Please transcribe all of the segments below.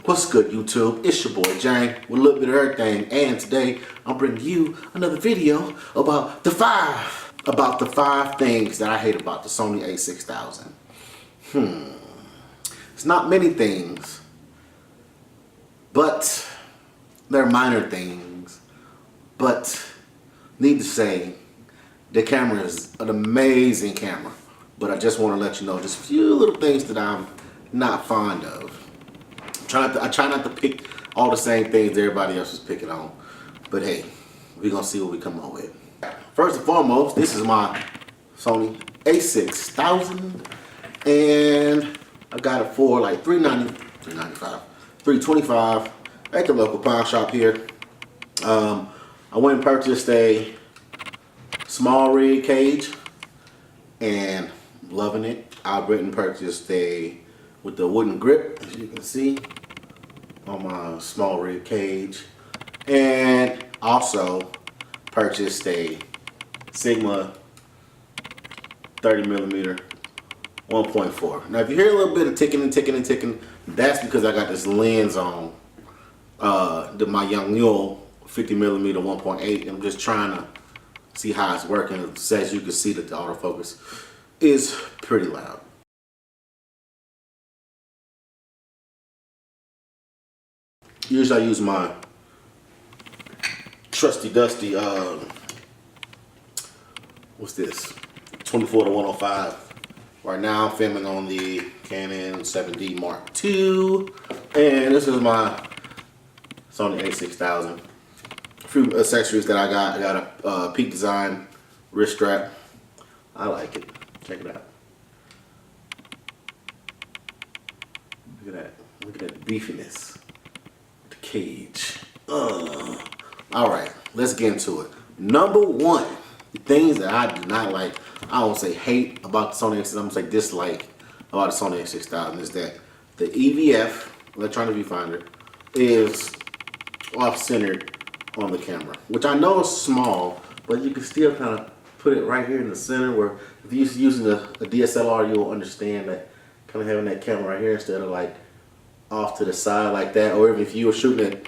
What's good, YouTube? It's your boy Jang with a little bit of everything, and today I'm bringing you another video about the five things that I hate about the Sony a6000. It's not many things, but they're minor things. But need to say, the camera is an amazing camera. But I just want to let you know just a few little things that I'm not fond of. I try not to pick all the same things everybody else is picking on. But hey, we're going to see what we come up with. First and foremost, this is my Sony a6000. And I got it for like $325 at the local pawn shop here. I went and purchased a small rig cage and loving it. I went and purchased a with the wooden grip, as you can see on my small rig cage, and also purchased a Sigma 30mm 1.4. Now if you hear a little bit of ticking, that's because I got this lens on my Yongnuo 50mm 1.8. I'm just trying to see how it's working. As you can see that the autofocus is pretty loud. Usually I use my trusty dusty what's this, 24-105. Right now I'm filming on the Canon 7D Mark II, and this is my Sony a6000. A few accessories that I got. I got a Peak Design wrist strap. I like it. Check it out. Look at that. Look at that beefiness. The cage. Alright, let's get into it. Number one, the things that I do not like, I won't say hate about the Sony a6000, I'm going to say dislike about the Sony a6000 is that the EVF, electronic viewfinder, is off-centered on the camera, which I know is small, but you can still kind of put it right here in the center, where if you're using a DSLR, you'll understand that kind of having that camera right here instead of like off to the side like that. Or if you were shooting at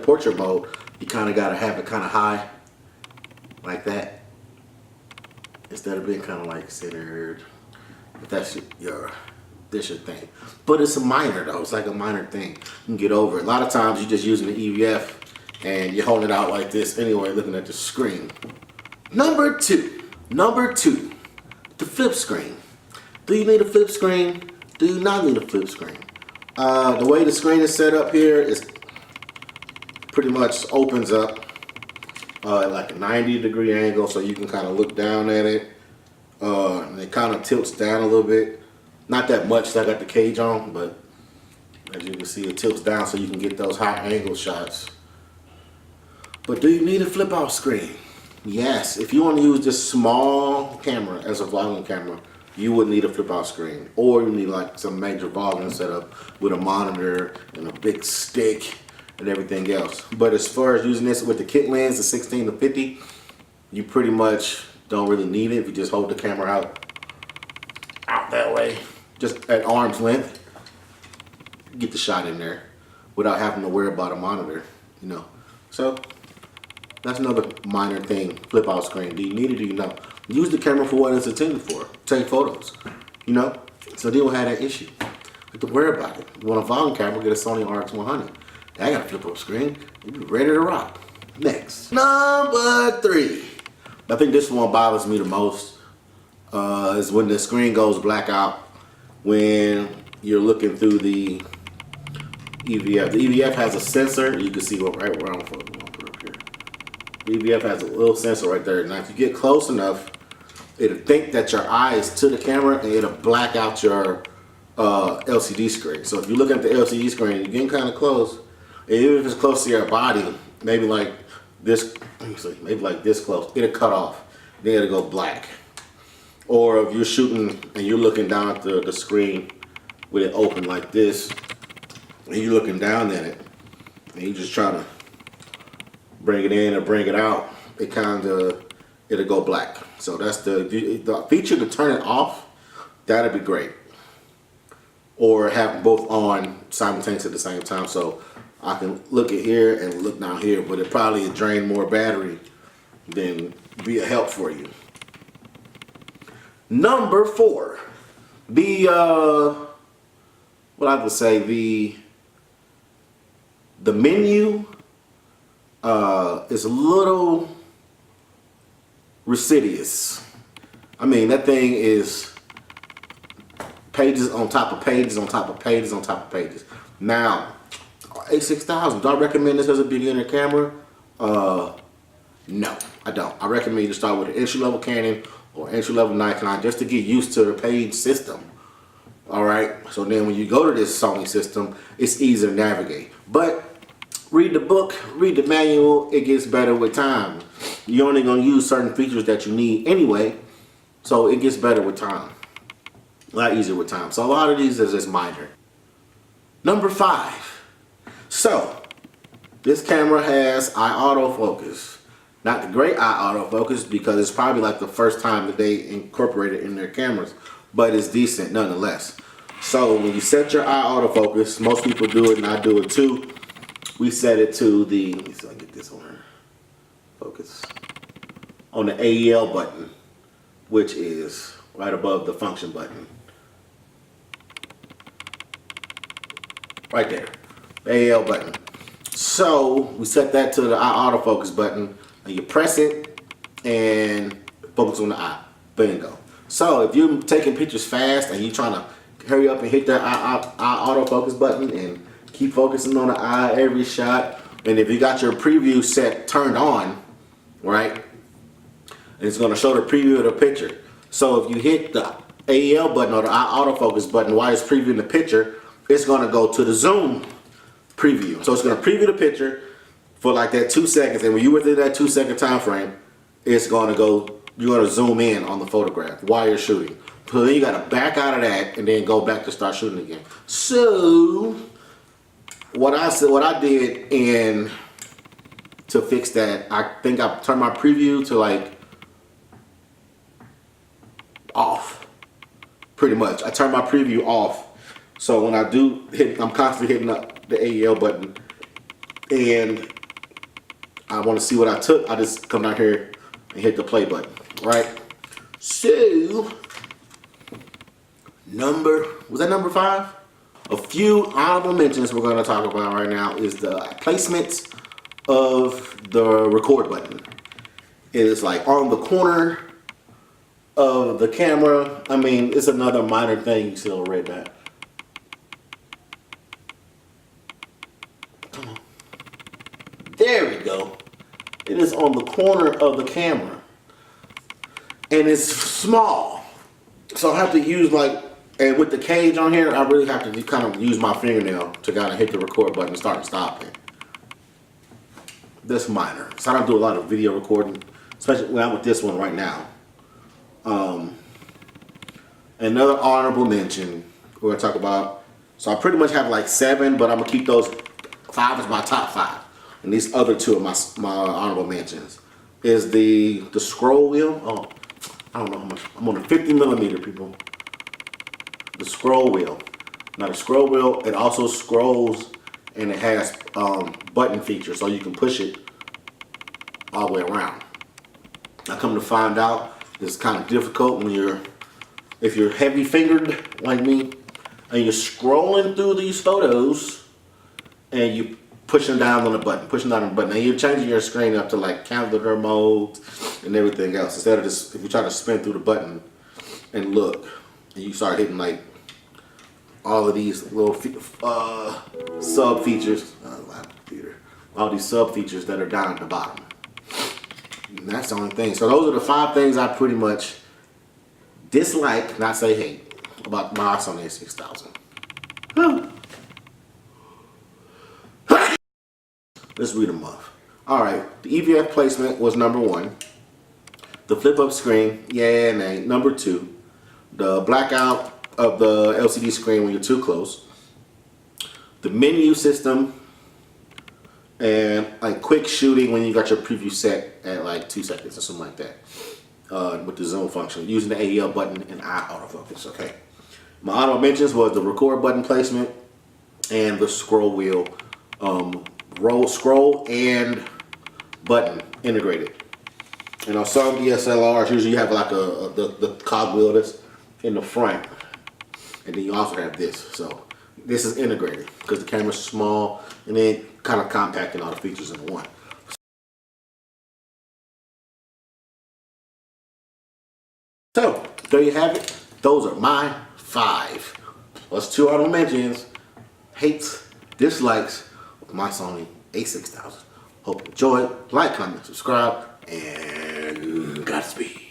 portrait mode, you kind of got to have it kind of high like that instead of being kind of like centered. If that's your thing. But it's a minor though. It's like a minor thing. You can get over it. A lot of times you're just using the EVF and you're holding it out like this anyway, looking at the screen. Number two, the flip screen. Do you need a flip screen? Do you not need a flip screen? The way the screen is set up here is pretty much opens up at like a 90-degree angle, so you can kind of look down at it. And it kind of tilts down a little bit. Not that much, so I got the cage on, but as you can see, it tilts down so you can get those high angle shots. But do you need a flip out screen? Yes, if you want to use this small camera as a vlogging camera, you would need a flip out screen. Or you need like some major vlogging setup with a monitor and a big stick and everything else. But as far as using this with the kit lens, the 16-50, you pretty much don't really need it if you just hold the camera out that way, just at arm's length. Get the shot in there without having to worry about a monitor, you know. So that's another minor thing. Flip out screen. Do you need it? Do you not? Use the camera for what it's intended for. Take photos, you know. So they will have that issue. You have to worry about it. You want a vlogging camera? Get a Sony RX100. I got a flip up screen. You be ready to rock. Next, number three. I think this one bothers me the most. Is when the screen goes black out when you're looking through the EVF. The EVF has a sensor. You can see what right where I'm put up here. The EVF has a little sensor right there. Now, if you get close enough, it'll think that your eye is to the camera and it'll black out your LCD screen. So if you look at the LCD screen, you're getting kind of close. And even if it's close to your body, maybe like this, maybe like this close, it'll cut off. Then it'll go black. Or if you're shooting and you're looking down at the screen with it open like this, and you're looking down at it, and you just try to bring it in or bring it out, it'll go black. So that's the feature to turn it off. That'd be great. or have them both on simultaneously at the same time. So I can look at here and look down here, but it probably drain more battery than be a help for you. Number 4, what I would say, the menu is a little insidious. I mean, that thing is pages on top of pages on top of pages on top of pages. Now, a6000, do I recommend this as a beginner camera? No, I don't. I recommend you to start with an entry-level Canon or entry-level Nikon just to get used to the page system. Alright, so then when you go to this Sony system, it's easier to navigate. But read the book, read the manual, it gets better with time. You're only going to use certain features that you need anyway, so it gets better with time. A lot easier with time. So a lot of these is just minor. Number 5. So, this camera has eye autofocus. Not the great eye autofocus because it's probably like the first time that they incorporated it in their cameras, but it's decent nonetheless. So when you set your eye autofocus, most people do it and I do it too. We set it to the, let me see if I can get this on here. Focus. On the AEL button, which is right above the function button. Right there, the AEL button. So we set that to the eye autofocus button, and you press it and focus on the eye. Bingo. So if you're taking pictures fast and you're trying to hurry up and hit that eye autofocus button and keep focusing on the eye every shot, and if you got your preview set turned on, right, it's going to show the preview of the picture. So if you hit the AEL button or the eye autofocus button while it's previewing the picture, it's going to go to the zoom preview. So it's going to preview the picture for like that 2 seconds, and when you're within that 2 second time frame, it's going to go, you're going to zoom in on the photograph while you're shooting. So then you got to back out of that and then go back to start shooting again. So what I did to fix that, I think I turned my preview to like off, pretty much. I turned my preview off. So when I do hit, I'm constantly hitting up the AEL button, and I want to see what I took, I just come down here and hit the play button, right? So, was that number 5? A few honorable mentions we're going to talk about right now is the placement of the record button. It is like on the corner of the camera. I mean, it's another minor thing. You still read that. Come on. There we go. It is on the corner of the camera. And it's small. So I have to use like, and with the cage on here, I really have to kind of use my fingernail to kind of hit the record button and start and stop it. That's minor. So I don't do a lot of video recording, especially when I'm with this one right now. Another honorable mention we're gonna talk about. So I pretty much have like 7, but I'm gonna keep those 5 as my top 5. And these other 2 are my honorable mentions. Is the scroll wheel. Oh, I don't know how much. I'm on a 50mm, people. The scroll wheel. Now the scroll wheel, it also scrolls and it has button features, so you can push it all the way around. I come to find out it's kind of difficult when if you're heavy fingered like me and you're scrolling through these photos and you pushing down on the button, and you're changing your screen up to like calendar mode and everything else. Instead of just, if you try to spin through the button and look, and you start hitting like all of these little sub features, all these sub features that are down at the bottom. And that's the only thing. So those are the 5 things I pretty much dislike, not say hate, about my Sony a6000. Let's read them off. Alright, the EVF placement was number 1. The flip up screen, yeah, nay. Number 2. The blackout of the LCD screen when you're too close. The menu system, and like quick shooting when you got your preview set at like 2 seconds or something like that. With the zoom function, using the AEL button and eye autofocus, okay. My honorable mentions was the record button placement and the scroll wheel, scroll and button integrated. And on some DSLRs, usually you have like the cog wheel that's in the front, and then you also have this. So this is integrated because the camera's small and then kind of compacting all the features into one. So there you have it. Those are my 5 plus 2 honorable mentions, hates, dislikes of my Sony a6000. Hope you enjoyed. Like, comment, subscribe, and Godspeed.